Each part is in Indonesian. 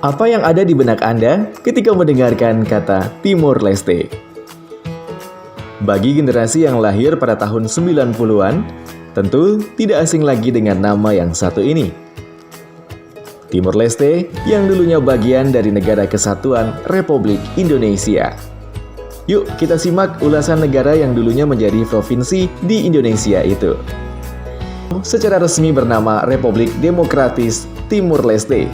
Apa yang ada di benak Anda ketika mendengarkan kata Timor Leste? Bagi generasi yang lahir pada tahun 90-an, tentu tidak asing lagi dengan nama yang satu ini. Timor Leste yang dulunya bagian dari Negara Kesatuan Republik Indonesia. Yuk kita simak ulasan negara yang dulunya menjadi provinsi di Indonesia itu. Secara resmi bernama Republik Demokratis Timur Leste,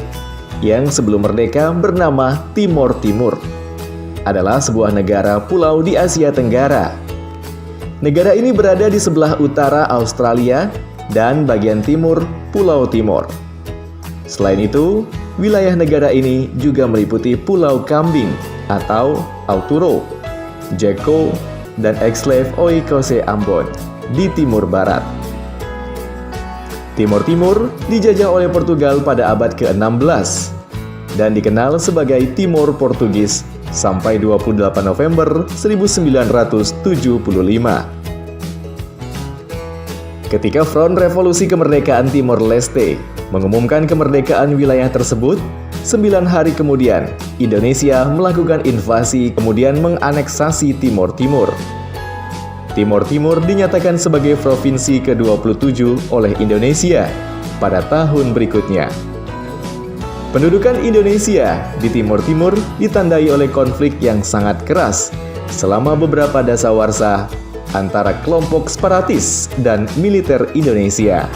yang sebelum merdeka bernama Timor Timur, adalah sebuah negara pulau di Asia Tenggara. Negara ini berada di sebelah utara Australia dan bagian timur Pulau Timor. Selain itu, wilayah negara ini juga meliputi Pulau Kambing atau Aotearoa, Jeko, dan Eksklave Oikose Ambon di timur barat. Timor Timur dijajah oleh Portugal pada abad ke-16 dan dikenal sebagai Timor Portugis sampai 28 November 1975. Ketika Front Revolusi Kemerdekaan Timor Leste mengumumkan kemerdekaan wilayah tersebut, 9 hari kemudian Indonesia melakukan invasi kemudian menganeksasi Timor Timur. Timor Timur dinyatakan sebagai provinsi ke-27 oleh Indonesia pada tahun berikutnya. Pendudukan Indonesia di Timor Timur ditandai oleh konflik yang sangat keras selama beberapa dasawarsa antara kelompok separatis dan militer Indonesia.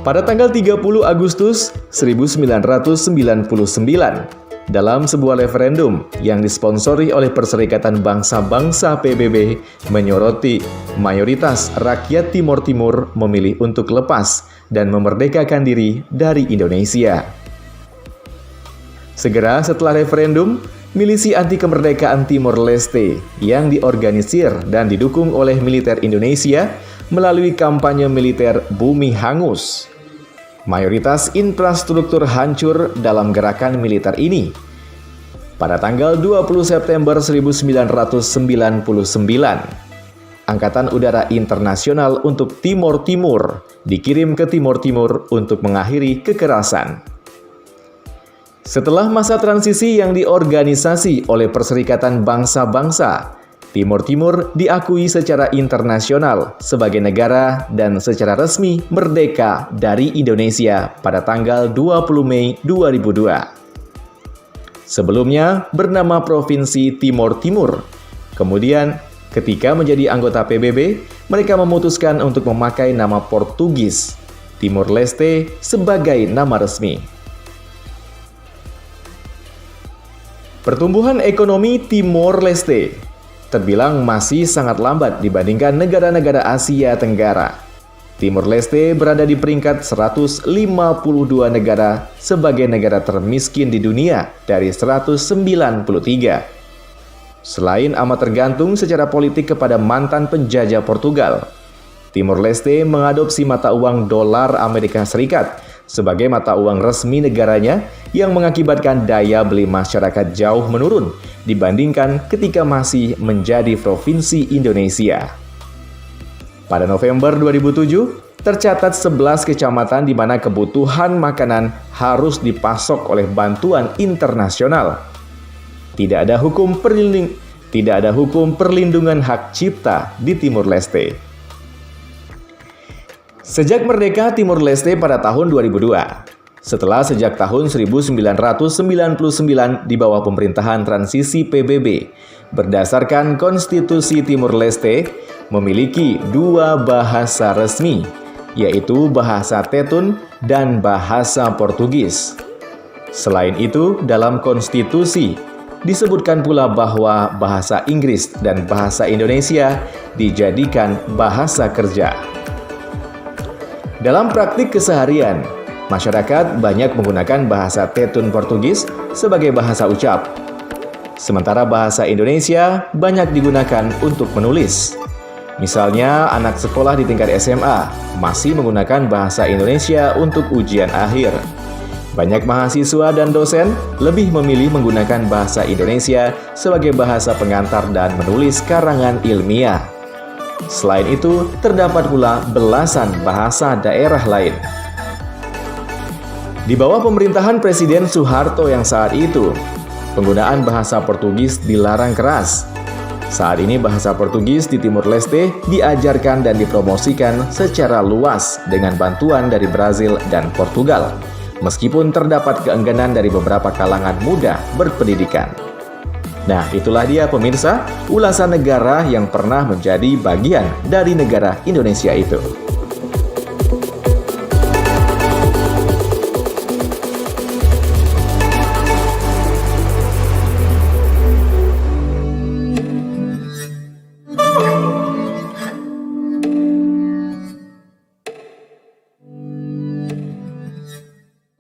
Pada tanggal 30 Agustus 1999, dalam sebuah referendum yang disponsori oleh Perserikatan Bangsa-Bangsa PBB menyoroti mayoritas rakyat Timor Timur memilih untuk lepas dan memerdekakan diri dari Indonesia. Segera setelah referendum, milisi anti kemerdekaan Timor Leste yang diorganisir dan didukung oleh militer Indonesia melalui kampanye militer Bumi Hangus. Mayoritas infrastruktur hancur dalam gerakan militer ini. Pada tanggal 20 September 1999, Angkatan Udara Internasional untuk Timor Timur dikirim ke Timor Timur untuk mengakhiri kekerasan. Setelah masa transisi yang diorganisasi oleh Perserikatan Bangsa-Bangsa, Timor Timur diakui secara internasional sebagai negara dan secara resmi merdeka dari Indonesia pada tanggal 20 Mei 2002. Sebelumnya bernama Provinsi Timor Timur. Kemudian, ketika menjadi anggota PBB, mereka memutuskan untuk memakai nama Portugis Timor Leste sebagai nama resmi. Pertumbuhan ekonomi Timor Leste terbilang masih sangat lambat dibandingkan negara-negara Asia Tenggara. Timor Leste berada di peringkat 152 negara sebagai negara termiskin di dunia dari 193. Selain amat tergantung secara politik kepada mantan penjajah Portugal, Timor Leste mengadopsi mata uang dolar Amerika Serikat sebagai mata uang resmi negaranya yang mengakibatkan daya beli masyarakat jauh menurun dibandingkan ketika masih menjadi provinsi Indonesia. Pada November 2007, tercatat 11 kecamatan di mana kebutuhan makanan harus dipasok oleh bantuan internasional. Tidak ada hukum perlindungan hak cipta di Timor Leste. Sejak merdeka Timor Leste pada tahun 2002, setelah sejak tahun 1999 di bawah pemerintahan transisi PBB, berdasarkan Konstitusi Timor Leste memiliki 2 bahasa resmi, yaitu bahasa Tetun dan bahasa Portugis. Selain itu, dalam konstitusi disebutkan pula bahwa bahasa Inggris dan bahasa Indonesia dijadikan bahasa kerja. Dalam praktik keseharian, masyarakat banyak menggunakan bahasa Tetun Portugis sebagai bahasa ucap. Sementara bahasa Indonesia banyak digunakan untuk menulis. Misalnya, anak sekolah di tingkat SMA masih menggunakan bahasa Indonesia untuk ujian akhir. Banyak mahasiswa dan dosen lebih memilih menggunakan bahasa Indonesia sebagai bahasa pengantar dan menulis karangan ilmiah. Selain itu, terdapat pula belasan bahasa daerah lain. Di bawah pemerintahan Presiden Soeharto yang saat itu, penggunaan bahasa Portugis dilarang keras. Saat ini bahasa Portugis di Timur Leste diajarkan dan dipromosikan secara luas dengan bantuan dari Brazil dan Portugal, meskipun terdapat keengganan dari beberapa kalangan muda berpendidikan. Nah, itulah dia pemirsa, ulasan negara yang pernah menjadi bagian dari negara Indonesia itu.